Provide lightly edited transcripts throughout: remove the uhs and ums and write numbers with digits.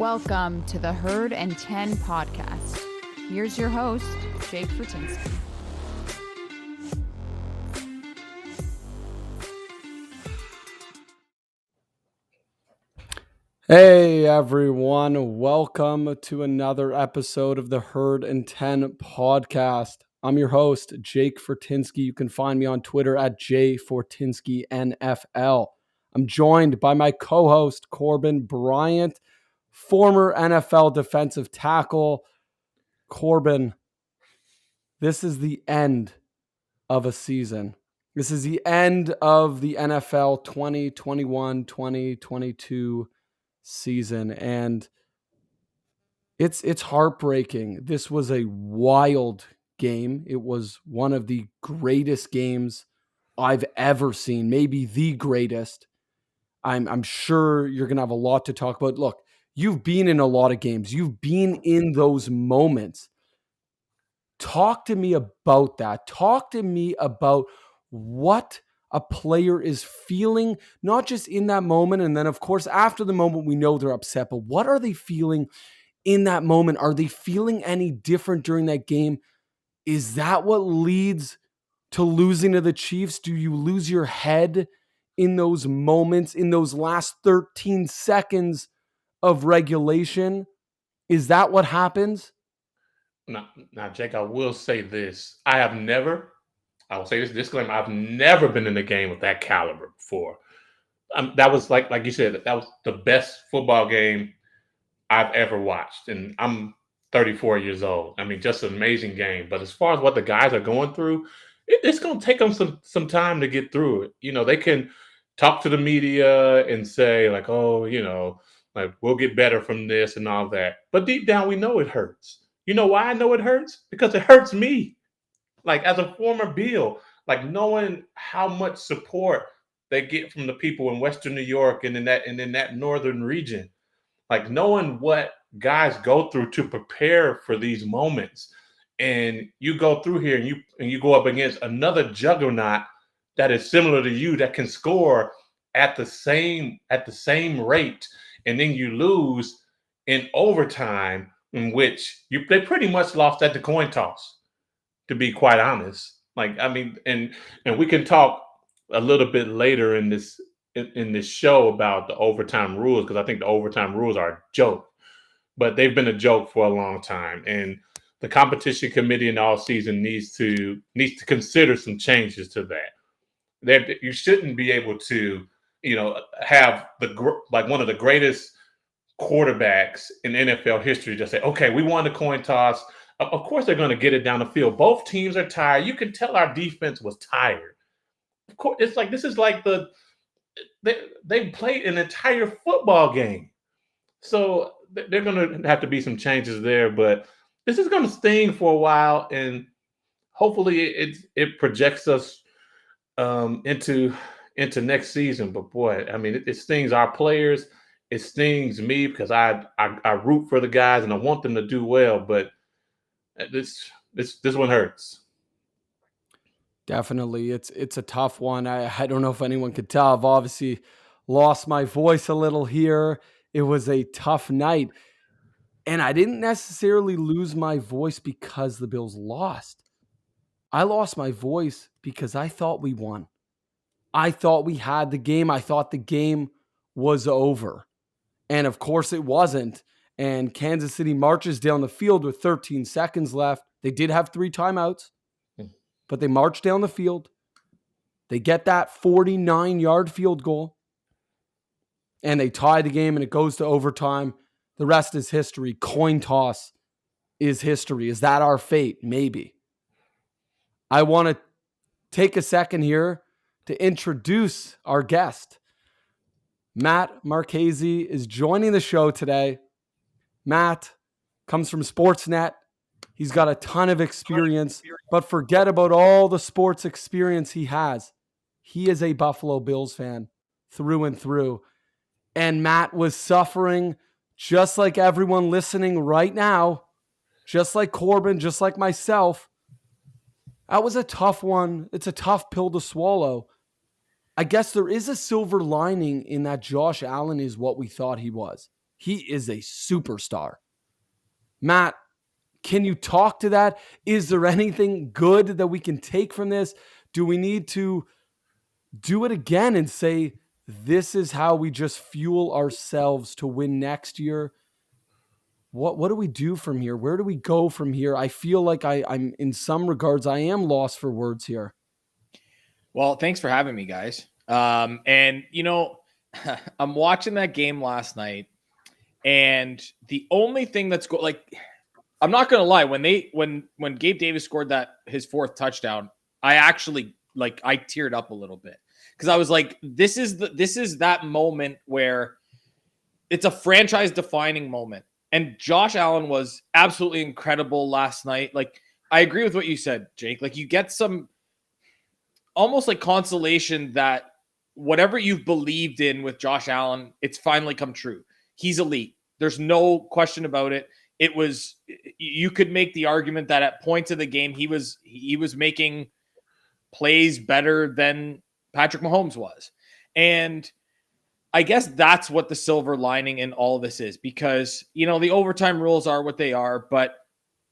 Welcome to the Herd and 10 podcast. Here's your host, Jake Fortinsky. Hey everyone, welcome to another episode of the Herd and 10 podcast. I'm your host, Jake Fortinsky. You can find me on Twitter at jfortinskyNFL. I'm joined by my co-host, Corbin Bryant, former NFL defensive tackle. Corbin, this is the end of a season. This is the end of the NFL 2021-2022 season, and it's heartbreaking. This was a wild game. It was one of the greatest games I've ever seen, maybe the greatest. I'm sure you're going to have a lot to talk about. Look, you've been in a lot of games. You've been in those moments. Talk to me about that. Talk to me about what a player is feeling, not just in that moment. And then, of course, after the moment, we know they're upset, but what are they feeling in that moment? Are they feeling any different during that game? Is that what leads to losing to the Chiefs? Do you lose your head in those moments, in those last 13 seconds of regulation? Is that what happens? Now, Jake, I will say this. I will say this disclaimer, I've never been in a game of that caliber before. That was like you said, that was the best football game I've ever watched. And I'm 34 years old. I mean, just an amazing game. But as far as what the guys are going through, it's going to take them some time to get through it. You know, they can talk to the media and say, like, oh, like we'll get better from this and all that. But deep down, we know it hurts. You know why I know it hurts? Because it hurts me. Like as a former Bill, like knowing how much support they get from the people in Western New York and in that northern region, like knowing what guys go through to prepare for these moments, and you go through here and you go up against another juggernaut that is similar to you that can score at the same rate, and then you lose in overtime, in which they pretty much lost at the coin toss, to be quite honest. Like I mean, and we can talk a little bit later in this show about the overtime rules, because I think the overtime rules are a joke, but they've been a joke for a long time, and the competition committee in all season needs to consider some changes to that. That you shouldn't be able to, have like one of the greatest quarterbacks in NFL history just say, okay, we won the coin toss. Of course, they're going to get it down the field. Both teams are tired. You can tell our defense was tired. Of course, it's like this is like they played an entire football game, so they're going to have to be some changes there. But this is going to sting for a while, and hopefully it projects us into next season. But boy, I mean, it stings our players. It stings me because I root for the guys and I want them to do well. But this one hurts. Definitely. It's a tough one. I don't know if anyone could tell. I've obviously lost my voice a little here. It was a tough night. And I didn't necessarily lose my voice because the Bills lost. I lost my voice because I thought we won. I thought we had the game. I thought the game was over. And of course it wasn't. And Kansas City marches down the field with 13 seconds left. They did have 3 timeouts, but they march down the field. They get that 49-yard field goal, and they tie the game, and it goes to overtime. The rest is history. Coin toss is history. Is that our fate? Maybe. I want to take a second here to introduce our guest. Matt Marchese is joining the show today. Matt comes from Sportsnet. He's got a ton of experience, but forget about all the sports experience he has. He is a Buffalo Bills fan through and through. And Matt was suffering just like everyone listening right now, just like Corbin, just like myself. That was a tough one. It's a tough pill to swallow. I guess there is a silver lining in that Josh Allen is what we thought he was. he is a superstar. Matt, can you talk to that? Is there anything good that we can take from this? Do we need to do it again and say, this is how we just fuel ourselves to win next year? What do we do from here? Where do we go from here? I feel like I'm in some regards, I am lost for words here. Well, thanks for having me, guys. And I'm watching that game last night, and the only thing that's I'm not gonna lie, when Gabe Davis scored his fourth touchdown, I actually I teared up a little bit because I was like, this is that moment where it's a franchise defining moment. And Josh Allen was absolutely incredible last night. Like, I agree with what you said, Jake. Like, you get some almost like consolation that whatever you've believed in with Josh Allen, it's finally come true. He's elite. There's no question about it. You could make the argument that at points of the game, he was making plays better than Patrick Mahomes was. And I guess that's what the silver lining in all of this is, because, the overtime rules are what they are, but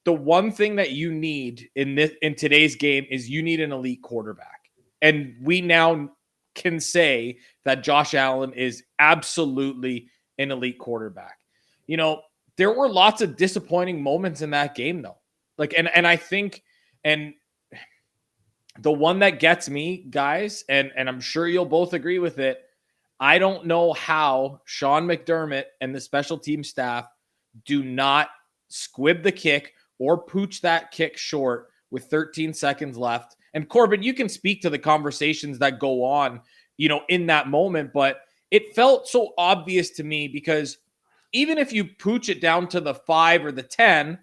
the one thing that you need in today's game is you need an elite quarterback. And we now can say that Josh Allen is absolutely an elite quarterback. There were lots of disappointing moments in that game, though. And I think, and the one that gets me, guys, and I'm sure you'll both agree with it, I don't know how Sean McDermott and the special team staff do not squib the kick or pooch that kick short with 13 seconds left. And Corbin, you can speak to the conversations that go on, in that moment, but it felt so obvious to me, because even if you pooch it down to the 5 or the 10,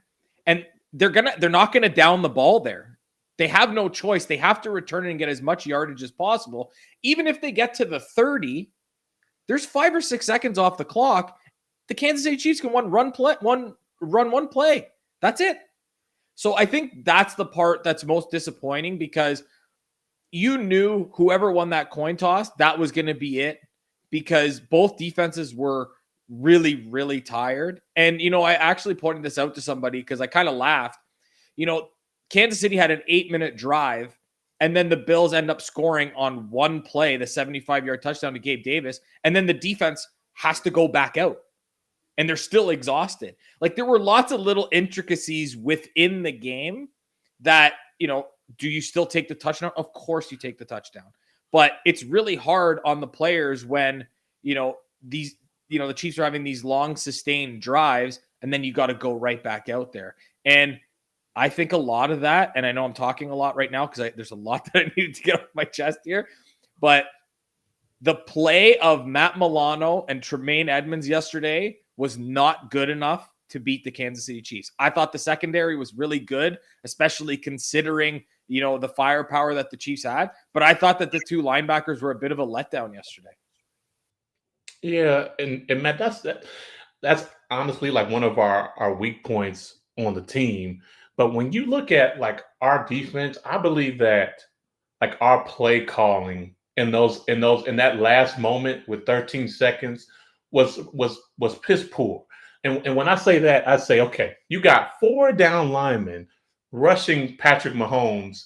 and they're not gonna down the ball there. They have no choice. They have to return it and get as much yardage as possible. Even if they get to the 30, there's 5 or 6 seconds off the clock. The Kansas City Chiefs can run one play. That's it. So I think that's the part that's most disappointing, because you knew whoever won that coin toss, that was going to be it, because both defenses were really, really tired. And, I actually pointed this out to somebody because I kind of laughed. Kansas City had an 8-minute drive, and then the Bills end up scoring on one play, the 75-yard touchdown to Gabe Davis, and then the defense has to go back out, and they're still exhausted. There were lots of little intricacies within the game that, do you still take the touchdown? Of course you take the touchdown. But it's really hard on the players when, the Chiefs are having these long sustained drives, and then you got to go right back out there. And I think a lot of that, and I know I'm talking a lot right now because there's a lot that I needed to get off my chest here, but the play of Matt Milano and Tremaine Edmonds yesterday was not good enough to beat the Kansas City Chiefs. I thought the secondary was really good, especially considering, the firepower that the Chiefs had, but I thought that the two linebackers were a bit of a letdown yesterday. Yeah, and Matt, that's honestly one of our weak points on the team. But when you look at our defense, I believe that our play calling in that last moment with 13 seconds was piss poor. And when I say that, I say, okay, you got 4 down linemen rushing Patrick Mahomes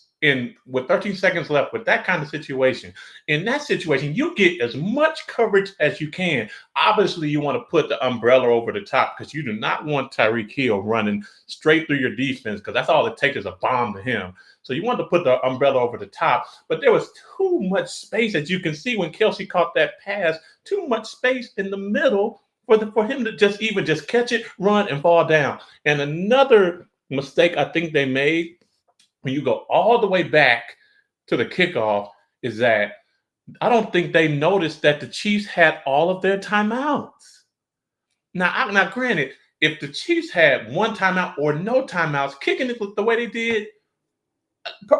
with 13 seconds left with that kind of situation. In that situation, you get as much coverage as you can. Obviously, you want to put the umbrella over the top, because you do not want Tyreek Hill running straight through your defense, because that's all it takes is a bomb to him. So you want to put the umbrella over the top. But there was too much space, as you can see when Kelsey caught that pass, too much space in the middle for him to just catch it, run, and fall down. And another mistake I think they made, when you go all the way back to the kickoff, is that I don't think they noticed that the Chiefs had all of their timeouts. Now, granted, if the Chiefs had one timeout or no timeouts, kicking it the way they did,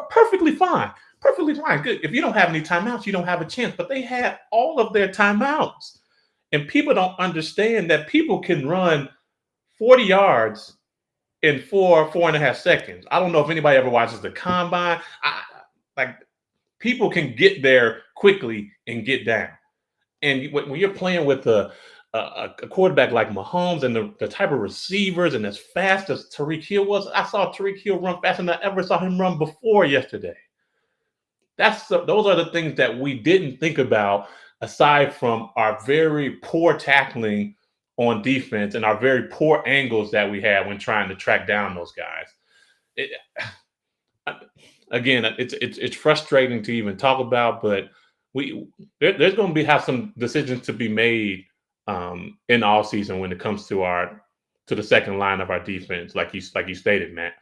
perfectly fine. Perfectly fine. Good. If you don't have any timeouts, you don't have a chance. But they had all of their timeouts. And people don't understand that people can run 40 yards in 4.5 seconds. I don't know if anybody ever watches the combine. People can get there quickly and get down. And when you're playing with a a quarterback like Mahomes and the type of receivers and as fast as Tyreek Hill was, I saw Tyreek Hill run faster than I ever saw him run before yesterday. Those are the things that we didn't think about, aside from our very poor tackling on defense and our very poor angles that we had when trying to track down those guys. Again, it's frustrating to even talk about, but there's going to have some decisions to be made in the all season when it comes to the second line of our defense, like you stated, Matt.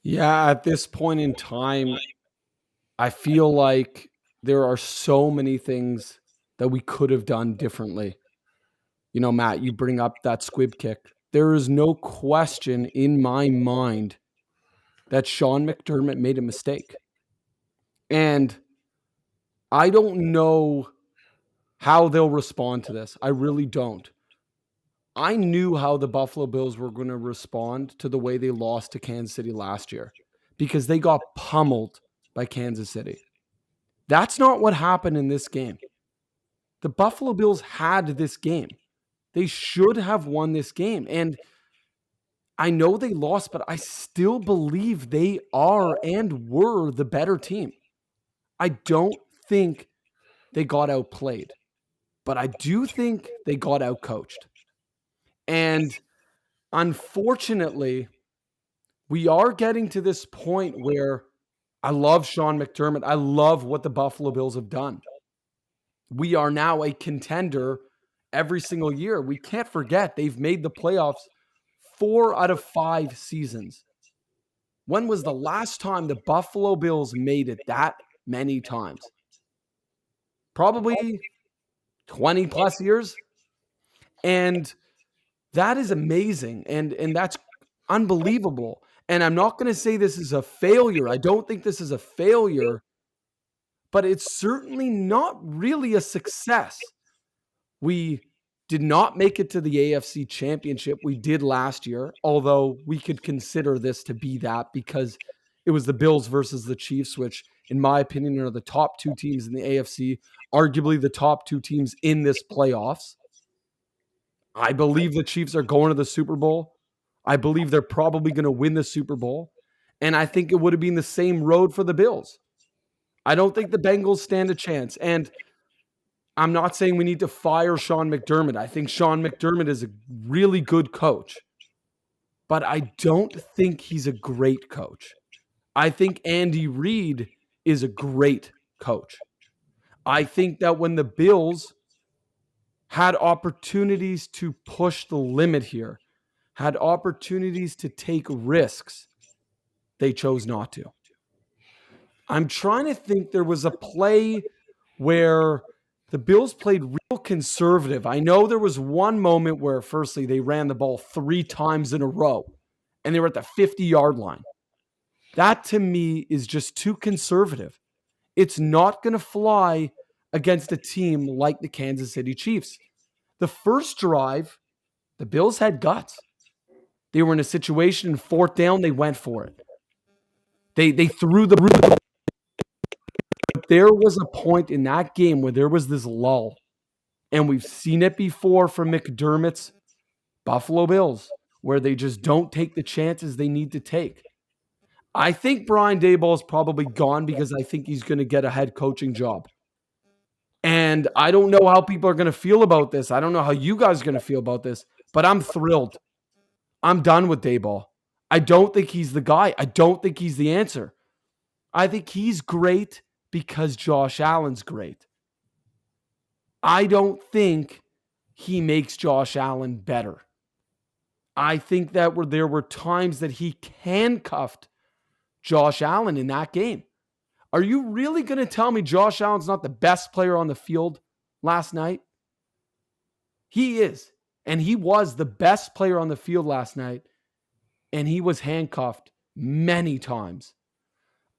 Yeah, at this point in time, I feel like there are so many things that we could have done differently. You know, Matt, you bring up that squib kick. There is no question in my mind that Sean McDermott made a mistake. And I don't know how they'll respond to this. I really don't. I knew how the Buffalo Bills were going to respond to the way they lost to Kansas City last year because they got pummeled by Kansas City. That's not what happened in this game. The Buffalo Bills had this game. They should have won this game. And I know they lost, but I still believe they are and were the better team. I don't think they got outplayed, but I do think they got outcoached. And unfortunately, we are getting to this point where I love Sean McDermott. I love what the Buffalo Bills have done. We are now a contender every single year. We can't forget they've made the playoffs 4 out of 5 seasons. When was the last time the Buffalo Bills made it that many times? Probably 20 plus years. And that is amazing. And that's unbelievable. And I'm not going to say this is a failure. I don't think this is a failure, but it's certainly not really a success. We did not make it to the AFC Championship. We did last year, although we could consider this to be that because it was the Bills versus the Chiefs, which, in my opinion, are the top 2 teams in the AFC, arguably the top 2 teams in this playoffs. I believe the Chiefs are going to the Super Bowl. I believe they're probably going to win the Super Bowl. And I think it would have been the same road for the Bills. I don't think the Bengals stand a chance. And I'm not saying we need to fire Sean McDermott. I think Sean McDermott is a really good coach. But I don't think he's a great coach. I think Andy Reid is a great coach. I think that when the Bills had opportunities to push the limit here, had opportunities to take risks, they chose not to. I'm trying to think. There was a play where the Bills played real conservative. I know there was one moment where, firstly, they ran the ball 3 times in a row, and they were at the 50-yard line. That, to me, is just too conservative. It's not going to fly against a team like the Kansas City Chiefs. The first drive, the Bills had guts. They were in a situation in 4th down. They went for it. They threw the ball. There was a point in that game where there was this lull. And we've seen it before from McDermott's Buffalo Bills, where they just don't take the chances they need to take. I think Brian Daboll is probably gone because I think he's going to get a head coaching job. And I don't know how people are going to feel about this. I don't know how you guys are going to feel about this, but I'm thrilled. I'm done with Daboll. I don't think he's the guy. I don't think he's the answer. I think he's great because Josh Allen's great. I don't think he makes Josh Allen better. I think that there were times that he handcuffed Josh Allen in that game. Are you really going to tell me Josh Allen's not the best player on the field last night? He is. And he was the best player on the field last night. And he was handcuffed many times.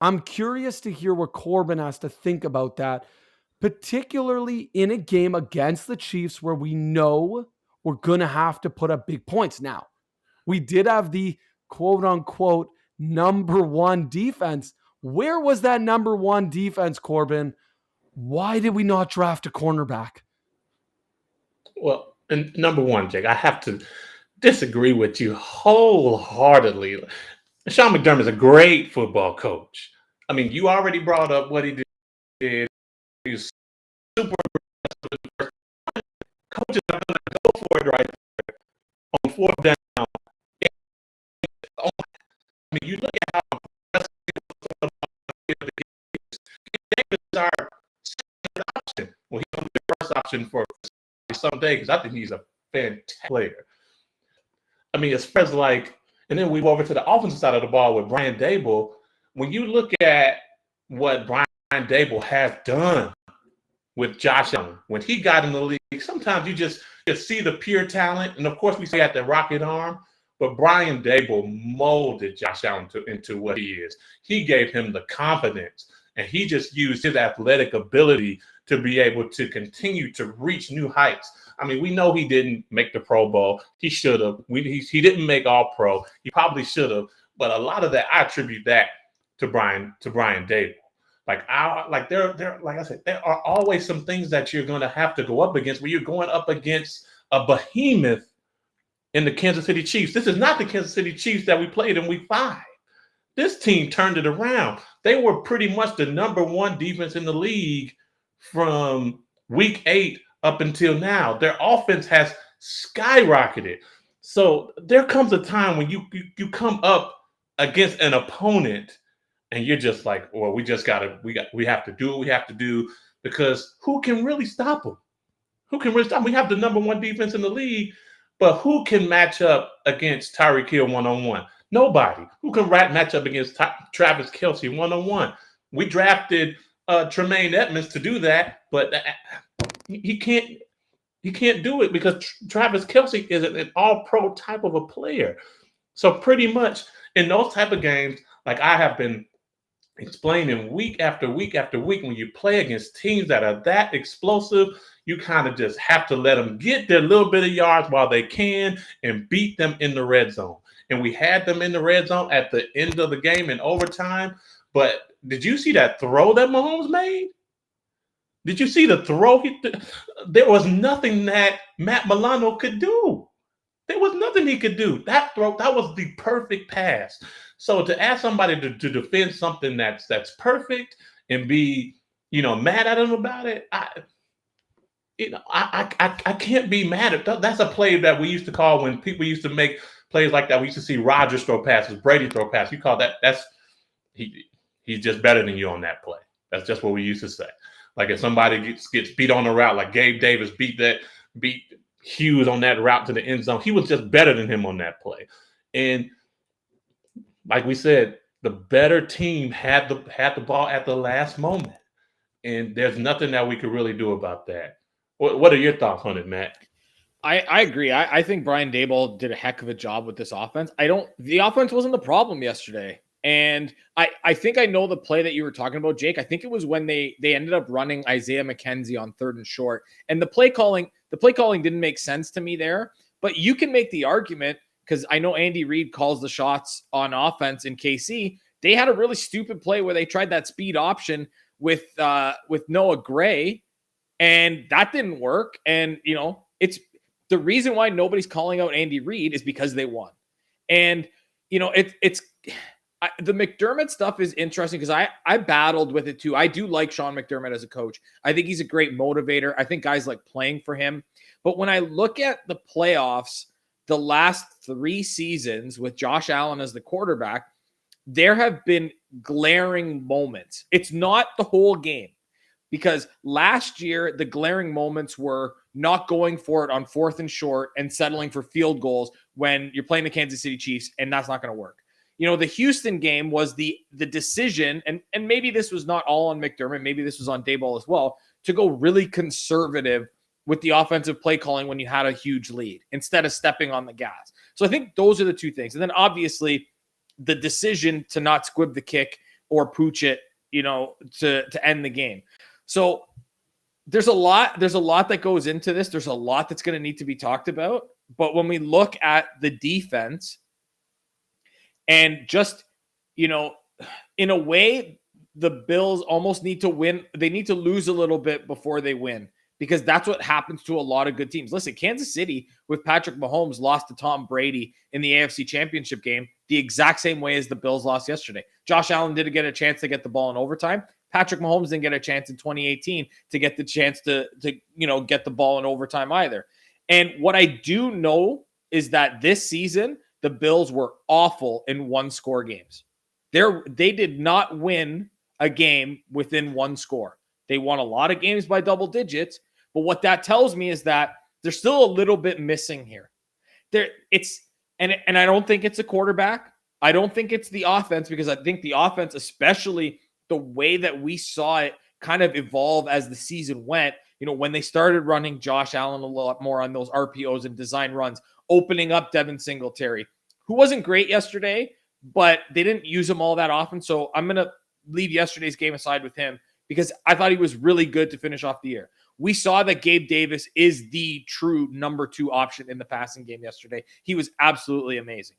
I'm curious to hear what Corbin has to think about that, particularly in a game against the Chiefs where we know we're going to have to put up big points. Now, we did have the quote-unquote number 1 defense. Where was that number 1 defense, Corbin? Why did we not draft a cornerback? Well, and number one, Jake, I have to disagree with you wholeheartedly. Sean McDermott is a great football coach. I mean, you already brought up what he did. He was super aggressive. Coaches are going to go for it right there on fourth down. I mean, you look at how aggressive Davis is our second option. Well, he's going to be the first option for someday because I think he's a fantastic player. I mean, as far as like, and then we go over to the offensive side of the ball with Brian Dable. When you look at what Brian Dable has done with Josh Allen, when he got in the league, sometimes you just see the pure talent. And of course, we see at the rocket arm, but Brian Dable molded Josh Allen into what he is. He gave him the confidence, and he just used his athletic ability to be able to continue to reach new heights. I mean, we know he didn't make the Pro Bowl. He should have. He didn't make All-Pro. He probably should have. But a lot of that, I attribute that to Brian Dable. Like I said, there are always some things that you're going to have to go up against when you're going up against a behemoth in the Kansas City Chiefs. This is not the Kansas City Chiefs that we played in Week 5. This team turned it around. They were pretty much the number one defense in the league from Week 8 up until now. Their offense has skyrocketed. So there comes a time when you come up against an opponent and you're just like, well, we have to do what we have to do, because who can really stop them? Who can really stop them? We have the number one defense in the league, but who can match up against Tyreek Hill one-on-one? Nobody. Who can match up against Travis Kelce one-on-one? We drafted Tremaine Edmonds to do that, but he can't do it because Travis Kelce is an all-pro type of a player. So pretty much in those type of games, like I have been explaining week after week after week, when you play against teams that are that explosive, you kind of just have to let them get their little bit of yards while they can and beat them in the red zone. And we had them in the red zone at the end of the game in overtime. But did you see that throw that Mahomes made? Did you see the throw? There was nothing that Matt Milano could do. There was nothing he could do. That throw, that was the perfect pass. So to ask somebody to defend something that's perfect and be, mad at him about it, I can't be mad at that. That's a play that we used to call, when people used to make plays like that, we used to see Rodgers throw passes, Brady throw passes. You call he's just better than you on that play. That's just what we used to say. Like if somebody gets beat on the route, like Gabe Davis beat Hughes on that route to the end zone, he was just better than him on that play. And like we said, the better team had the ball at the last moment, and there's nothing that we could really do about that. What are your thoughts on it, Matt? I agree. I think Brian Dable did a heck of a job with this offense. The offense wasn't the problem yesterday. And I think I know the play that you were talking about, Jake. I think it was when they ended up running Isaiah McKenzie on 3rd and short. And the play calling didn't make sense to me there. But you can make the argument, because I know Andy Reid calls the shots on offense in KC. They had a really stupid play where they tried that speed option with Noah Gray, and that didn't work. And it's the reason why nobody's calling out Andy Reid is because they won. And the McDermott stuff is interesting because I battled with it too. I do like Sean McDermott as a coach. I think he's a great motivator. I think guys like playing for him. But when I look at the playoffs, the last 3 seasons with Josh Allen as the quarterback, there have been glaring moments. It's not the whole game, because last year the glaring moments were not going for it on 4th and short and settling for field goals when you're playing the Kansas City Chiefs, and that's not going to work. The Houston game was the decision, and maybe this was not all on McDermott, maybe this was on Daboll as well, to go really conservative with the offensive play calling when you had a huge lead instead of stepping on the gas. So I think those are the two things. And then obviously the decision to not squib the kick or pooch it, to end the game. So there's a lot that goes into this. There's a lot that's going to need to be talked about. But when we look at the defense and just, in a way, the Bills almost need to win. They need to lose a little bit before they win, because that's what happens to a lot of good teams. Listen, Kansas City with Patrick Mahomes lost to Tom Brady in the AFC Championship game the exact same way as the Bills lost yesterday. Josh Allen didn't get a chance to get the ball in overtime. Patrick Mahomes didn't get a chance in 2018 to get the chance to get the ball in overtime either. And what I do know is that this season, the Bills were awful in one-score games. They did not win a game within one score. They won a lot of games by double digits, but what that tells me is that there's still a little bit missing here. And I don't think it's a quarterback. I don't think it's the offense, because I think the offense, especially the way that we saw it kind of evolve as the season went, when they started running Josh Allen a lot more on those RPOs and design runs, opening up Devin Singletary, who wasn't great yesterday, but they didn't use him all that often. So I'm going to leave yesterday's game aside with him, because I thought he was really good to finish off the year. We saw that Gabe Davis is the true number 2 option in the passing game yesterday. He was absolutely amazing.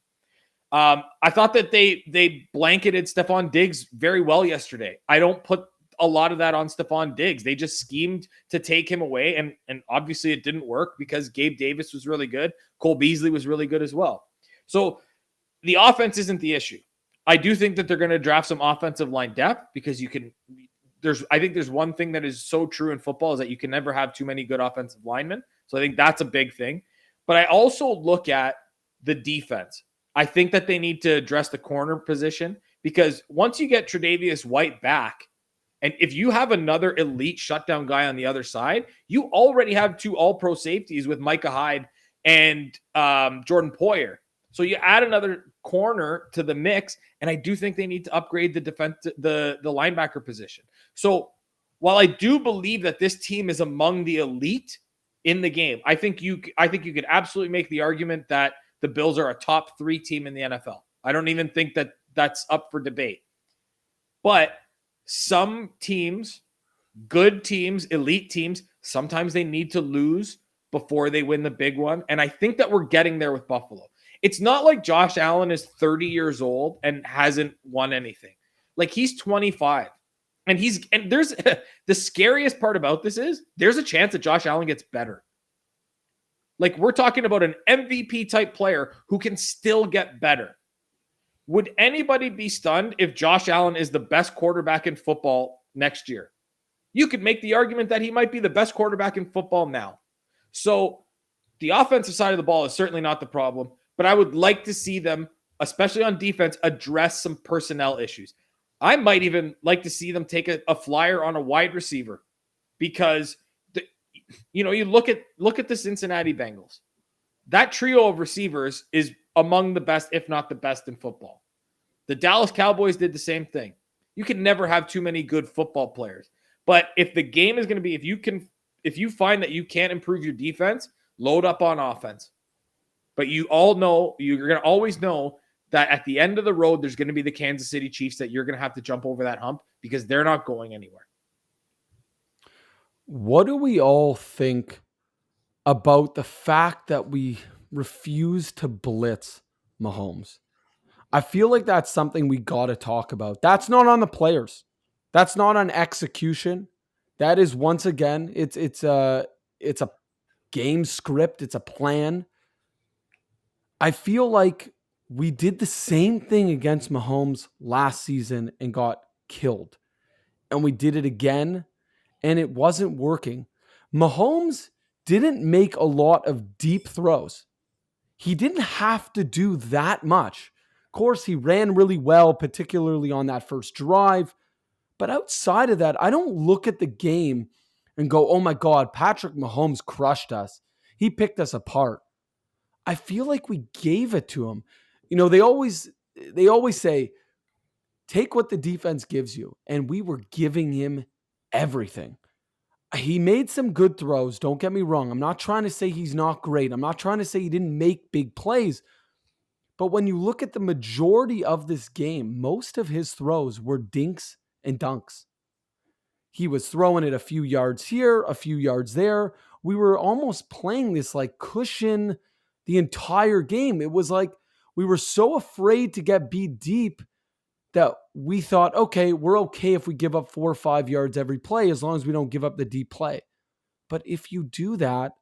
I thought that they blanketed Stephon Diggs very well yesterday. I don't put a lot of that on Stephon Diggs. They just schemed to take him away, and obviously it didn't work because Gabe Davis was really good. Cole Beasley was really good as well. So the offense isn't the issue. I do think that they're going to draft some offensive line depth, because I think there's one thing that is so true in football, is that you can never have too many good offensive linemen. So I think that's a big thing. But I also look at the defense. I think that they need to address the corner position, because once you get Tre'Davious White back, and if you have another elite shutdown guy on the other side, you already have 2 all-pro safeties with Micah Hyde and Jordan Poyer. So you add another corner to the mix, and I do think they need to upgrade the linebacker position. So while I do believe that this team is among the elite in the game, I think you could absolutely make the argument that the Bills are a top 3 team in the NFL. I don't even think that that's up for debate. But some teams, good teams, elite teams, sometimes they need to lose before they win the big one. And I think that we're getting there with Buffalo. It's not like Josh Allen is 30 years old and hasn't won anything. Like, he's 25. And there's the scariest part about this is there's a chance that Josh Allen gets better. Like, we're talking about an MVP type player who can still get better. Would anybody be stunned if Josh Allen is the best quarterback in football next year? You could make the argument that he might be the best quarterback in football now. So the offensive side of the ball is certainly not the problem, but I would like to see them, especially on defense, address some personnel issues. I might even like to see them take a flyer on a wide receiver, because you look at the Cincinnati Bengals. That trio of receivers is among the best, if not the best, in football. The Dallas Cowboys did the same thing. You can never have too many good football players. But if the game is going to be, if you find that you can't improve your defense, load up on offense. But you all know, you're going to always know that at the end of the road, there's going to be the Kansas City Chiefs that you're going to have to jump over that hump, because they're not going anywhere. What do we all think about the fact that we refuse to blitz Mahomes? I feel like that's something we got to talk about. That's not on the players. That's not on execution. That is, once again, it's a game script. It's a plan. I feel like we did the same thing against Mahomes last season and got killed. And we did it again, and it wasn't working. Mahomes didn't make a lot of deep throws. He didn't have to do that much. Of course, he ran really well, particularly on that first drive. But outside of that, I don't look at the game and go, oh my God, Patrick Mahomes crushed us. He picked us apart. I feel like we gave it to him. They always say, take what the defense gives you. And we were giving him everything. He made some good throws. Don't get me wrong. I'm not trying to say he's not great. I'm not trying to say he didn't make big plays. But when you look at the majority of this game, most of his throws were dinks and dunks. He was throwing it a few yards here, a few yards there. We were almost playing this like cushion the entire game. It was like we were so afraid to get beat deep that we thought, okay, we're okay if we give up 4 or 5 yards every play, as long as we don't give up the deep play. But if you do that,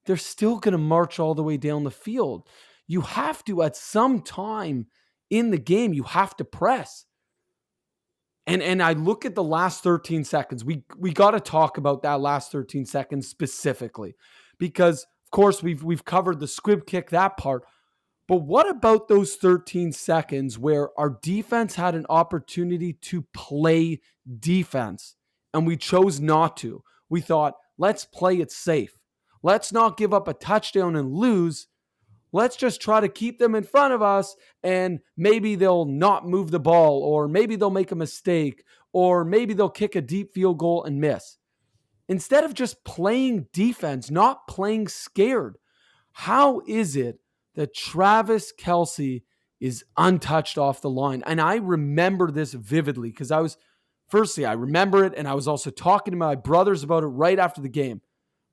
they're still going to march all the way down the field. You have to, at some time in the game, you have to press. And I look at the last 13 seconds. We got to talk about that last 13 seconds specifically, because of course we've covered the squib kick, that part. But what about those 13 seconds where our defense had an opportunity to play defense and we chose not to? We thought, let's play it safe. Let's not give up a touchdown and lose. Let's just try to keep them in front of us, and maybe they'll not move the ball, or maybe they'll make a mistake, or maybe they'll kick a deep field goal and miss. Instead of just playing defense, not playing scared. How is it that Travis Kelce is untouched off the line? And I remember this vividly because I remember it, and I was also talking to my brothers about it right after the game.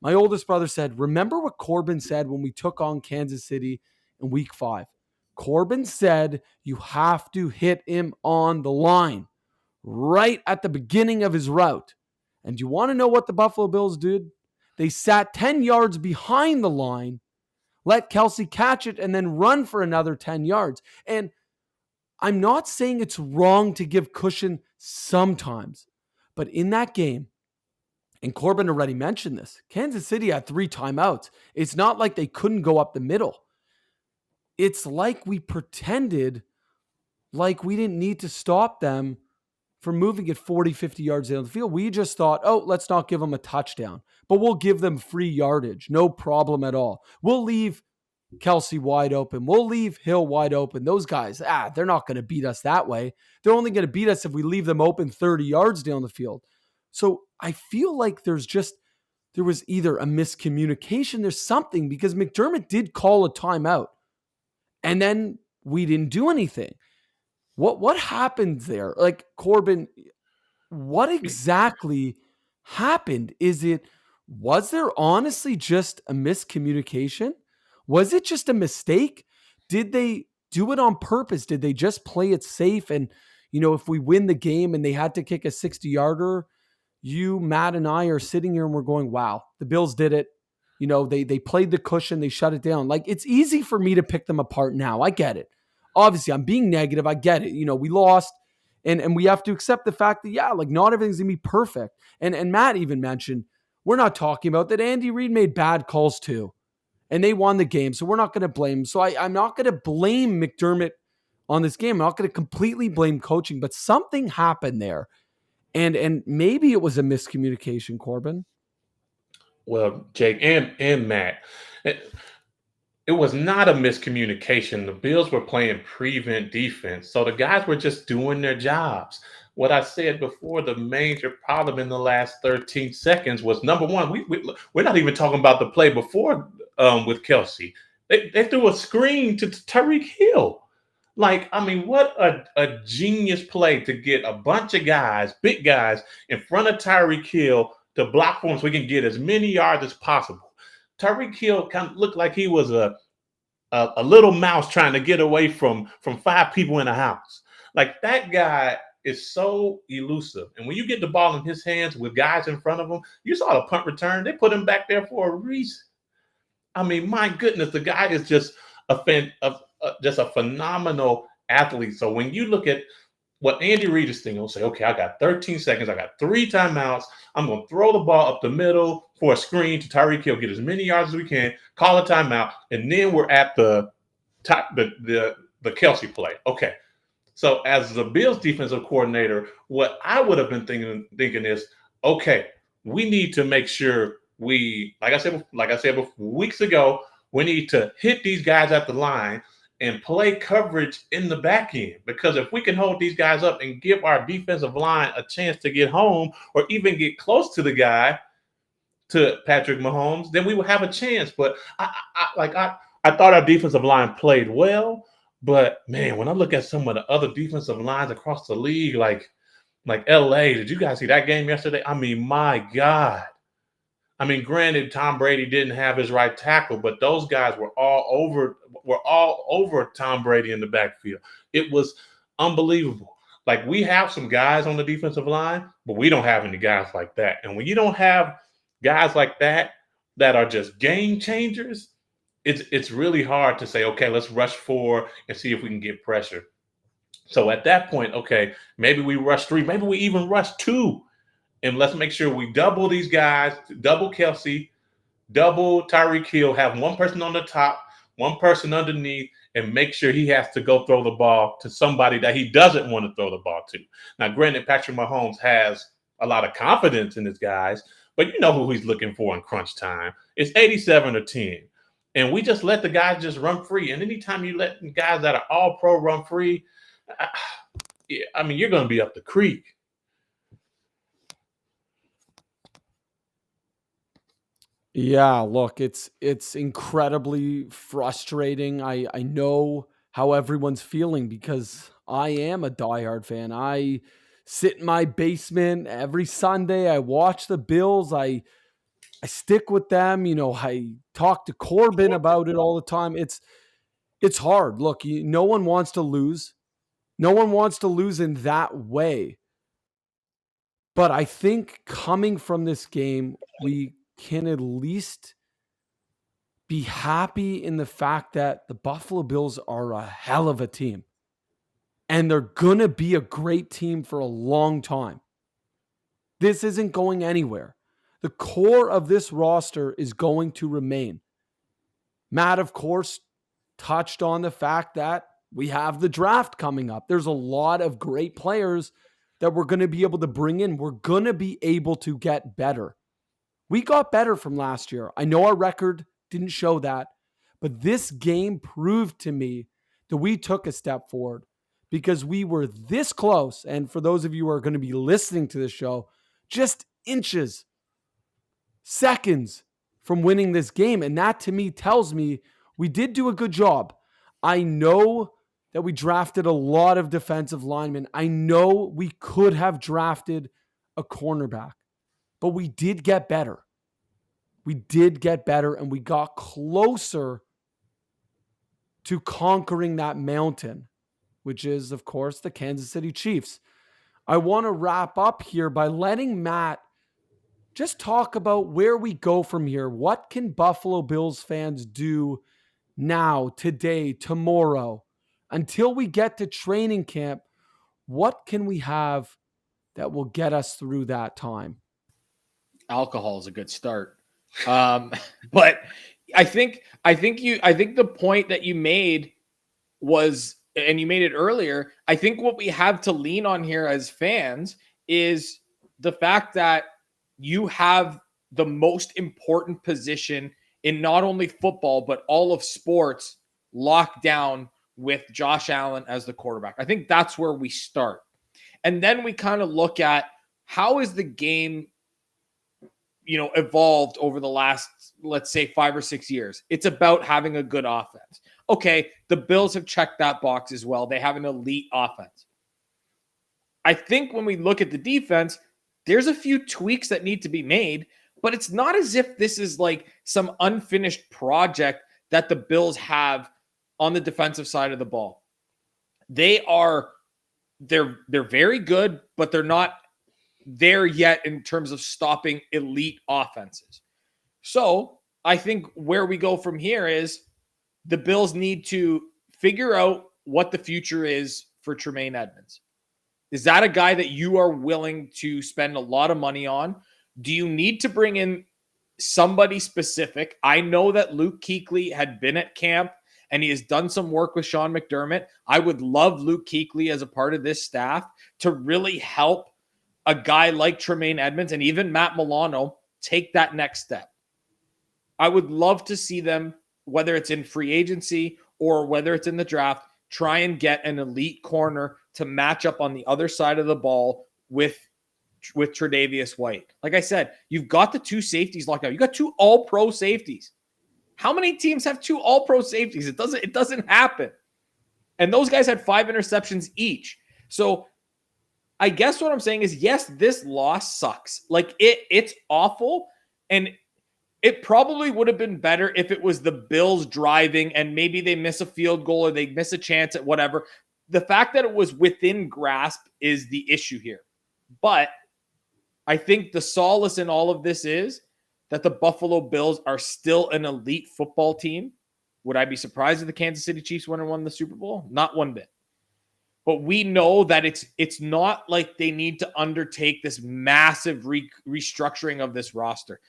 My oldest brother said, remember what Corbin said when we took on Kansas City in week 5? Corbin said, you have to hit him on the line right at the beginning of his route. And you want to know what the Buffalo Bills did? They sat 10 yards behind the line, let Kelce catch it, and then run for another 10 yards. And I'm not saying it's wrong to give cushion sometimes, but in that game, and Corbin already mentioned this, Kansas City had 3 timeouts. It's not like they couldn't go up the middle. It's like we pretended like we didn't need to stop them from moving it 40, 50 yards down the field. We just thought, oh, let's not give them a touchdown, but we'll give them free yardage. No problem at all. We'll leave Kelce wide open. We'll leave Hill wide open. Those guys, they're not going to beat us that way. They're only going to beat us if we leave them open 30 yards down the field. So I feel like there was either a miscommunication, there's something, because McDermott did call a timeout and then we didn't do anything. What happened there? Like, Corbin, what exactly happened? Was there honestly just a miscommunication? Was it just a mistake? Did they do it on purpose? Did they just play it safe? And, if we win the game and they had to kick a 60-yarder, you, Matt, and I are sitting here and we're going, wow, the Bills did it. They played the cushion. They shut it down. Like, it's easy for me to pick them apart now. I get it. Obviously, I'm being negative. I get it. We lost, and we have to accept the fact that, not everything's going to be perfect. And Matt even mentioned, we're not talking about that. Andy Reid made bad calls too, and they won the game. So we're not going to blame him. So I'm not going to blame McDermott on this game. I'm not going to completely blame coaching, but something happened there. And maybe it was a miscommunication, Corbin. Well, Jake and Matt, it was not a miscommunication. The Bills were playing prevent defense. So the guys were just doing their jobs. What I said before, the major problem in the last 13 seconds was, number one, we're not even talking about the play before with Kelce. They threw a screen to Tyreek Hill. Like, I mean, what a genius play to get a bunch of guys, big guys, in front of Tyreek Hill to block for him so we can get as many yards as possible. Tyreek Hill kind of looked like he was a little mouse trying to get away from 5 people in a house. Like, that guy is so elusive. And when you get the ball in his hands with guys in front of him, you saw the punt return. They put him back there for a reason. I mean, my goodness, the guy is just a phenomenal athlete. So when you look at what Andy Reid is thinking, he'll say, okay, I got 13 seconds. I got 3 timeouts. I'm going to throw the ball up the middle for a screen to Tyreek Hill, get as many yards as we can, call a timeout, and then we're at the Kelce play. Okay. So as the Bills defensive coordinator, what I would have been thinking is, okay, we need to make sure like I said weeks ago, we need to hit these guys at the line and play coverage in the back end, because if we can hold these guys up and give our defensive line a chance to get home or even get close to the guy, to Patrick Mahomes, then we will have a chance. But I thought our defensive line played well, but man, when I look at some of the other defensive lines across the league, like LA, did you guys see that game yesterday? I mean, my God. I mean, granted, Tom Brady didn't have his right tackle, but those guys were all over Tom Brady in the backfield. It was unbelievable. Like, we have some guys on the defensive line, but we don't have any guys like that. And when you don't have guys like that are just game changers, it's really hard to say, okay, let's rush 4 and see if we can get pressure. So at that point, okay, maybe we rush 3, maybe we even rush 2, and let's make sure we double these guys, double Kelsey, double Tyreek Hill, have one person on the top, one person underneath, and make sure he has to go throw the ball to somebody that he doesn't want to throw the ball to. Now, granted, Patrick Mahomes has a lot of confidence in his guys, but you know who he's looking for in crunch time. It's 87 or 10. And we just let the guys just run free. And anytime you let guys that are all pro run free, I mean, you're going to be up the creek. Yeah, look, it's incredibly frustrating. I know how everyone's feeling because I am a diehard fan. I sit in my basement every Sunday. I watch the Bills. I stick with them. You know, I talk to Corbin about it all the time. It's hard. Look, no one wants to lose. No one wants to lose in that way. But I think coming from this game, we can at least be happy in the fact that the Buffalo Bills are a hell of a team. And they're going to be a great team for a long time. This isn't going anywhere. The core of this roster is going to remain. Matt, of course, touched on the fact that we have the draft coming up. There's a lot of great players that we're going to be able to bring in. We're going to be able to get better. We got better from last year. I know our record didn't show that, but this game proved to me that we took a step forward because we were this close. And for those of you who are going to be listening to this show, just inches, seconds from winning this game. And that to me tells me we did do a good job. I know that we drafted a lot of defensive linemen. I know we could have drafted a cornerback, but we did get better. We did get better and we got closer to conquering that mountain, which is, of course, the Kansas City Chiefs. I want to wrap up here by letting Matt just talk about where we go from here. What can Buffalo Bills fans do now, today, tomorrow, until we get to training camp? What can we have that will get us through that time? Alcohol is a good start. But I think the point that you made was, and you made it earlier, I think what we have to lean on here as fans is the fact that you have the most important position in not only football, but all of sports locked down with Josh Allen as the quarterback. I think that's where we start. And then we kind of look at how is the game, evolved over the last, let's say, 5 or 6 years. It's about having a good offense. Okay, the Bills have checked that box as well. They have an elite offense. I think when we look at the defense, there's a few tweaks that need to be made, but it's not as if this is like some unfinished project that the Bills have on the defensive side of the ball. They're very good, but they're not there yet in terms of stopping elite offenses. So I think where we go from here is the Bills need to figure out what the future is for Tremaine Edmunds. Is that a guy that you are willing to spend a lot of money on? Do you need to bring in somebody specific? I know that Luke Kuechly had been at camp and he has done some work with Sean McDermott. I would love Luke Kuechly as a part of this staff to really help a guy like Tremaine Edmunds and even Matt Milano take that next step. I would love to see them, whether it's in free agency or whether it's in the draft, try and get an elite corner to match up on the other side of the ball with Tre'Davious White. Like I said, you've got the 2 safeties locked out. You got 2 all-pro safeties. How many teams have 2 all-pro safeties? It doesn't happen. And those guys had 5 interceptions each. So I guess what I'm saying is, yes, this loss sucks. Like it's awful. And it probably would have been better if it was the Bills driving and maybe they miss a field goal or they miss a chance at whatever. The fact that it was within grasp is the issue here. But I think the solace in all of this is that the Buffalo Bills are still an elite football team. Would I be surprised if the Kansas City Chiefs won the Super Bowl? Not one bit. But we know that it's not like they need to undertake this massive restructuring of this roster.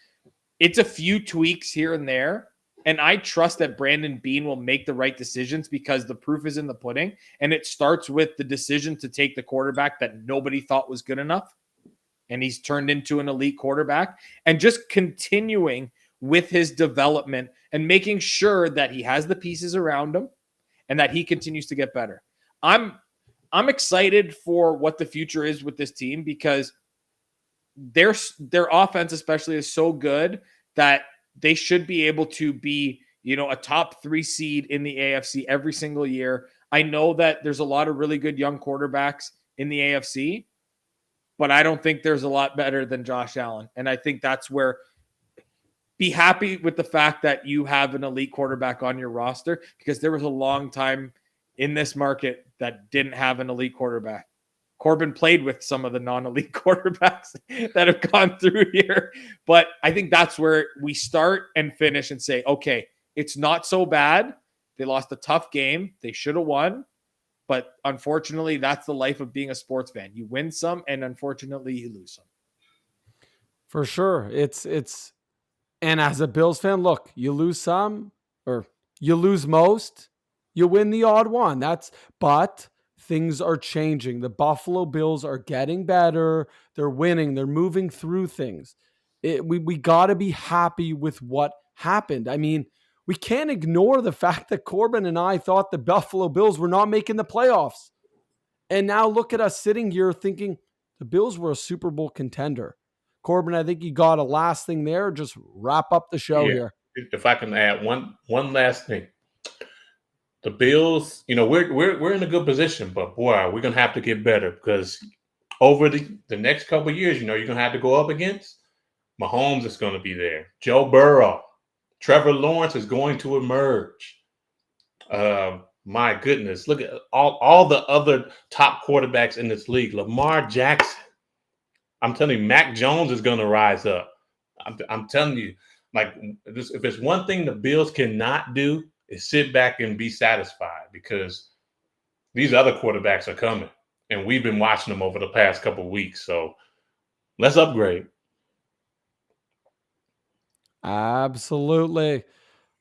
It's a few tweaks here and there. And I trust that Brandon Beane will make the right decisions because the proof is in the pudding. And it starts with the decision to take the quarterback that nobody thought was good enough. And he's turned into an elite quarterback. And just continuing with his development and making sure that he has the pieces around him and that he continues to get better. I'm excited for what the future is with this team because their offense especially is so good that they should be able to be, a top 3 seed in the AFC every single year. I know that there's a lot of really good young quarterbacks in the AFC, but I don't think there's a lot better than Josh Allen. And I think that's where be happy with the fact that you have an elite quarterback on your roster because there was a long time in this market that didn't have an elite quarterback. Corbin played with some of the non-elite quarterbacks that have gone through here. But I think that's where we start and finish and say, okay, it's not so bad. They lost a tough game. They should have won. But unfortunately, that's the life of being a sports fan. You win some, and unfortunately, you lose some. For sure. And as a Bills fan, look, you lose some or you lose most, you win the odd one. But things are changing. The Buffalo Bills are getting better. They're winning. They're moving through things. We got to be happy with what happened. I mean, we can't ignore the fact that Corbin and I thought the Buffalo Bills were not making the playoffs. And now look at us sitting here thinking the Bills were a Super Bowl contender. Corbin, I think you got a last thing there. Just wrap up the show here. If I can add one last thing. The Bills, we're in a good position, but boy, we're gonna have to get better because over the next couple of years, you're gonna have to go up against Mahomes is gonna be there. Joe Burrow, Trevor Lawrence is going to emerge. My goodness, look at all the other top quarterbacks in this league. Lamar Jackson. I'm telling you, Mac Jones is gonna rise up. I'm telling you, if there's one thing the Bills cannot do, is sit back and be satisfied because these other quarterbacks are coming. And we've been watching them over the past couple of weeks. So let's upgrade. Absolutely.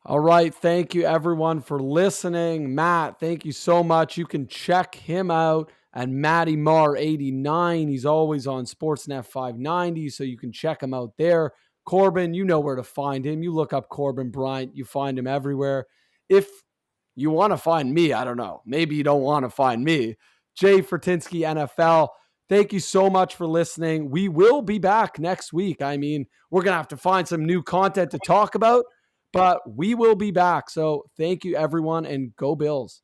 All right. Thank you, everyone, for listening. Matt, thank you so much. You can check him out at Matty Marr 89. He's always on Sportsnet 590, so you can check him out there. Corbin, you know where to find him. You look up Corbin Bryant. You find him everywhere. If you want to find me, I don't know. Maybe you don't want to find me. Jay Fortinsky, NFL. Thank you so much for listening. We will be back next week. I mean, we're going to have to find some new content to talk about, but we will be back. So thank you, everyone, and go Bills.